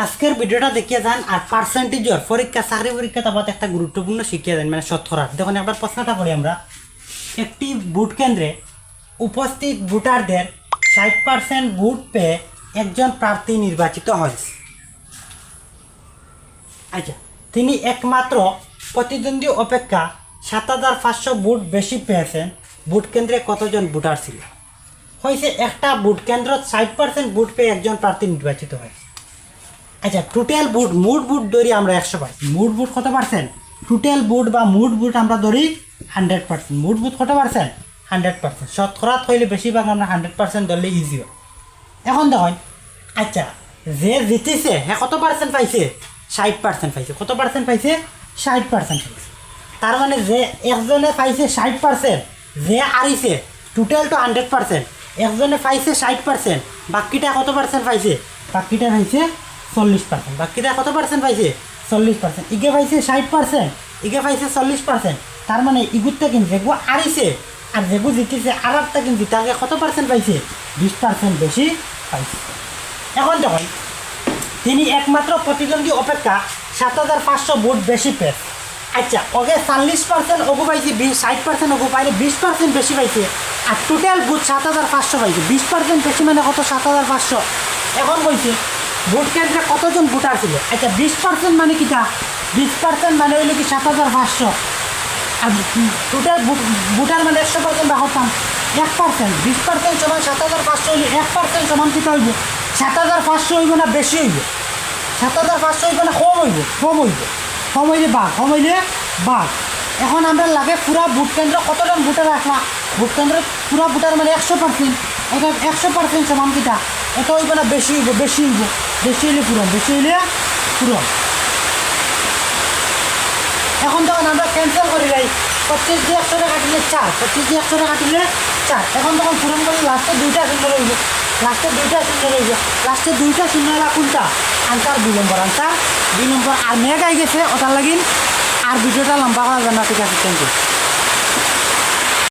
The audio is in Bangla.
আজকের ভিডিওটা দেখিয়ে যান আর পার্সেন্টেজর পরীক্ষা চাকরি পরীক্ষা তারপর একটা গুরুত্বপূর্ণ শিখিয়ে যান মানে শতকরা। দেখুন একবার প্রশ্নটা করি আমরা। একটি ভোট কেন্দ্রে উপস্থিত ভোটারদের 60% ভোট পেয়ে একজন প্রার্থী নির্বাচিত হয়েছে। আচ্ছা, তিনি একমাত্র প্রতিদ্বন্দ্বী অপেক্ষা ৭৫০০ ভোট বেশি পেয়েছেন। ভোট কেন্দ্রে কতজন ভোটার ছিল? হয়েছে একটা ভোট কেন্দ্র 60% ভোট পেয়ে একজন প্রার্থী নির্বাচিত হয়েছে। আচ্ছা, টোটাল ভোট মোট ভোট ধরি আমরা 100%। মোট ভোট কত পার্সেন্ট? টোটাল ভোট বা মোট ভোট আমরা ধরি 100%। মোট ভোট কত পার্সেন্ট? 100%। শতকরা হইলে বেশিরভাগ আমরা 100% ধরলে ইজি হয়। এখন দেখুন, আচ্ছা যে জিতেছে হ্যাঁ কত পার্সেন্ট পাইছে? 60% পাইছে। কত পার্সেন্ট পাইছে? 60% পাইছে। তার মানে যে একজনে পাইছে 60%, যে হারিছে টোটাল তো 100%, একজনে পাইছে 60%, বাকিটা কত পার্সেন্ট পাইছে? বাকিটা পাইছে 40%। বাকিটা কত পার্সেন্ট পাইছে? 40%। ইগে পাইছে 60%, ইগে পাইছে 40%। তার মানে ইগুরটা কিন্তু যেগু হারিছে আর যেগু জিতেছে আর একটা কিন্তু তাকে কত পার্সেন্ট পাইছে? 20% বেশি পাইছে। এখন দেখুন, তিনি একমাত্র প্রতিদ্বন্দ্বী অপেক্ষা ৭৫০০ ভোট বেশি পেয়েছে। আচ্ছা, ওকে 40% ওগু পাইছে, 60% ওগু পাইলে 20% বেশি পাইছে। আর টোটাল ভোট ৭৫০০ পাইছে। 20% বেশি মানে কত? ৭৫০০। এখন বলছে ভোট কেন্দ্রে কতজন ভোটার ছিল? আচ্ছা, 20% মানে কিটা? 20% মানে হইলে কি ৭৫০০। আর টোটাল ভোটার মানে 100% বা হতাম 1%। 20% সমান ৭৫০০ হইলে 1% সমান কিটা হইব? ৭৫০০ হইব না বেশি হইব? ৭৫০০ হইব না কম হইব? কম হইব। কম হইলে বাঘ, কম হইলে বাঘ। এখন আমরা লাগে পুরা ভোট কেন্দ্র কতজন ভোটার আসলা? ভোট কেন্দ্রে পুরা ভোটার মানে 100%। এটা 100% সমান কিটা? এটা হইব না বেশি হইব? বেশি হইব। বেশি হইলে পূরণ, বেশি হইলে পূরণ। এখন তখন আমরা ক্যান্সেল করি যাই। 25 দিয়ে 100 কাটিলে 4, 25 দিয়ে 100 কাটিলে 4। এখন তখন পূরণ করি লাস্টে 2টা শূন্য রইব। লাস্টে 2টা শূন্য রইব। লাস্টে 2টা শূন্য হলা কোনটা? আনসার 2 নম্বর। আনসার 2 নম্বর। আর মেঘ আই গেছে ওটার লাগিন আর ভিডিওটা লম্বা করা যায় না। ঠিক আছে, থ্যাংক ইউ।